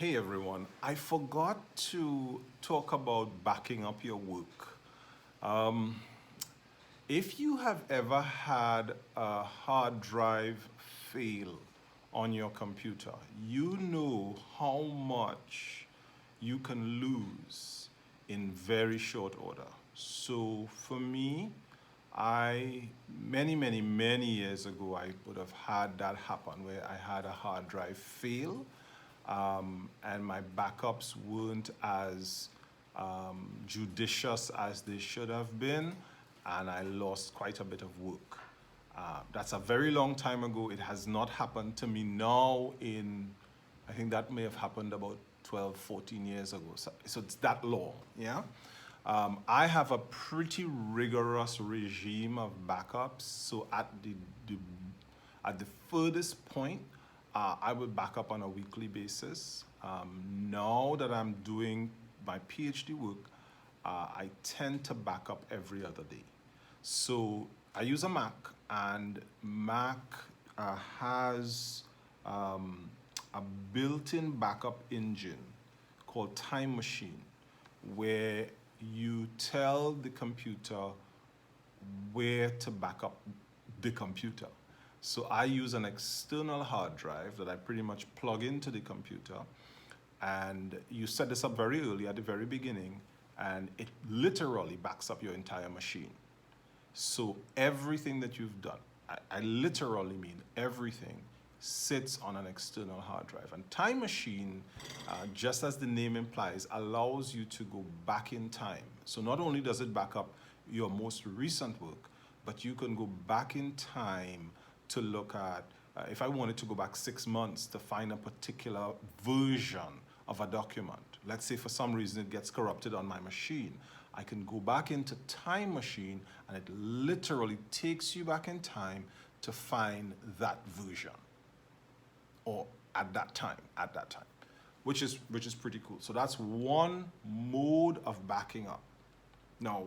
Hey everyone, I forgot to talk about backing up your work. Um, if you have ever had a hard drive fail on your computer, you know how much you can lose in very short order. So for me, many years ago, I would have had that happen where I had a hard drive fail, and my backups weren't as judicious as they should have been, and I lost quite a bit of work. That's a very long time ago. It has not happened to me now I think that may have happened about 12, 14 years ago. So it's that long, yeah? I have a pretty rigorous regime of backups. So at the furthest point, I will back up on a weekly basis. Now that I'm doing my PhD work, I tend to back up every other day. So I use a Mac, and Mac has a built-in backup engine called Time Machine, where you tell the computer where to back up the computer. So I use an external hard drive that I pretty much plug into the computer, and you set this up very early at the very beginning, and it literally backs up your entire machine. So everything that you've done, I literally mean everything, sits on an external hard drive. And Time Machine, just as the name implies, allows you to go back in time. So not only does it back up your most recent work, but you can go back in time to look at, if I wanted to go back 6 months to find a particular version of a document. Let's say for some reason it gets corrupted on my machine. I can go back into Time Machine, and it literally takes you back in time to find that version, or at that time, which is pretty cool. So that's one mode of backing up. Now,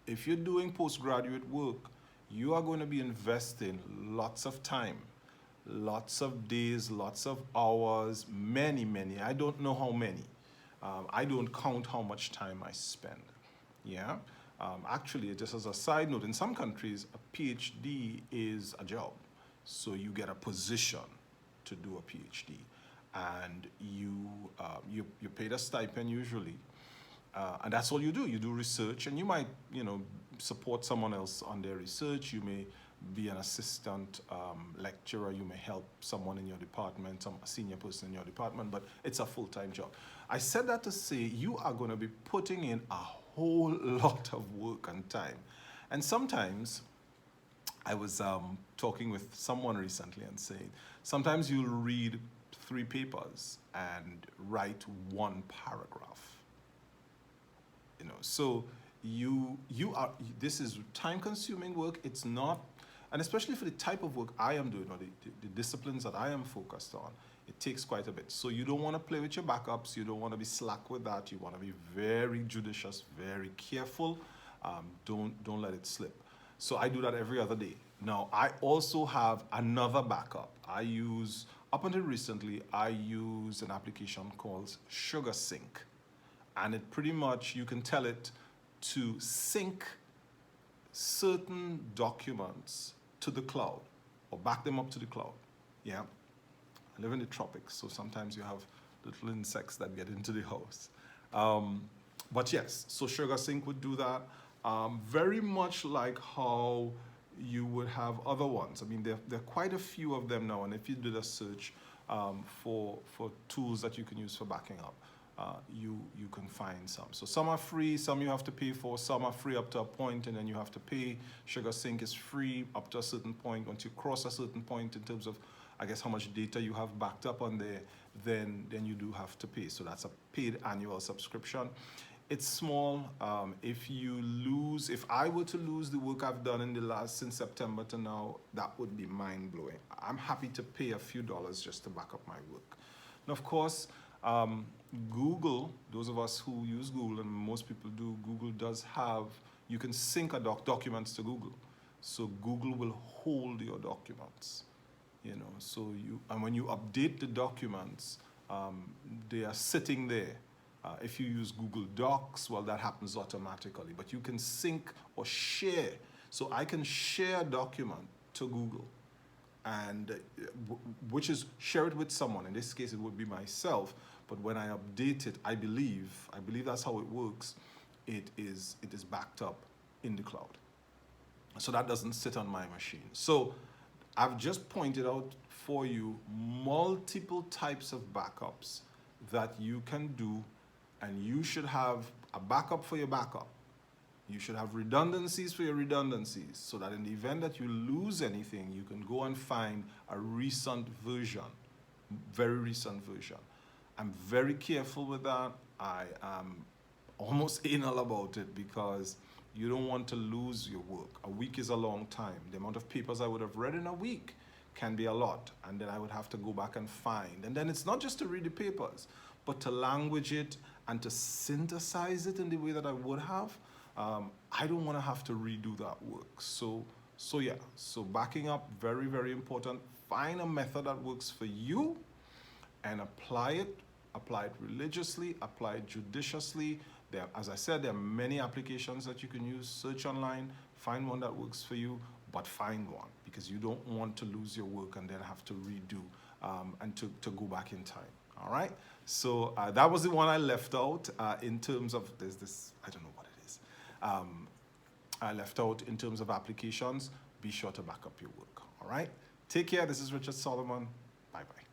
if you're doing postgraduate work, you are going to be investing lots of time, lots of days, lots of hours, many. I don't know how many. I don't count how much time I spend. Yeah. Actually, just as a side note, in some countries, a PhD is a job. So you get a position to do a PhD, and you're paid a stipend usually, and that's all you do. You do research, and you might support someone else on their research. You may be an assistant lecturer. You may help someone in your department, a senior person in your department, but it's a full-time job. I said that to say you are going to be putting in a whole lot of work and time, and sometimes I was talking with someone recently and saying, sometimes you'll read 3 papers and write 1 paragraph. So this is time-consuming work. It's not, and especially for the type of work I am doing, or the disciplines that I am focused on, it takes quite a bit. So you don't want to play with your backups. You don't want to be slack with that. You want to be very judicious, very careful. Don't let it slip. So I do that every other day. Now, I also have another backup. Up until recently, I use an application called SugarSync. And it pretty much, you can tell it to sync certain documents to the cloud, or back them up to the cloud. Yeah. I live in the tropics, so sometimes you have little insects that get into the house. But yes, so SugarSync would do that. Very much like how you would have other ones. I mean, there are quite a few of them now, and if you did a search for tools that you can use for backing up, you can find some. So some are free, some you have to pay for, some are free up to a point and then you have to pay. SugarSync is free up to a certain point. Once you cross a certain point in terms of, I guess, how much data you have backed up on there, then you do have to pay. So that's a paid annual subscription. It's small. If I were to lose the work I've done since September to now, that would be mind-blowing. I'm happy to pay a few dollars just to back up my work. And of course, Google, those of us who use Google, and most people do, Google does have, you can sync documents to Google. So Google will hold your documents, and when you update the documents, they are sitting there. If you use Google Docs, well, that happens automatically, but you can sync or share. So I can share a document to Google, and which is share it with someone. In this case, it would be myself. But when I update it, I believe that's how it works. It is backed up in the cloud, so that doesn't sit on my machine. So I've just pointed out for you multiple types of backups that you can do, and you should have a backup for your backup. You should have redundancies for your redundancies, so that in the event that you lose anything, you can go and find a recent version, very recent version. I'm very careful with that. I am almost anal about it because you don't want to lose your work. A week is a long time. The amount of papers I would have read in a week can be a lot, and then I would have to go back and find. And then it's not just to read the papers, but to language it and to synthesize it in the way that I would have. I don't want to have to redo that work. So yeah, so backing up, very, very important. Find a method that works for you and apply it religiously, apply it judiciously. There, as I said, there are many applications that you can use. Search online, find one that works for you, but find one, because you don't want to lose your work and then have to redo and to go back in time. All right, so that was the one I left out in terms of, there's this, I don't know what it is. I left out in terms of applications. Be sure to back up your work. All right, take care. This is Richard Solomon. Bye-bye.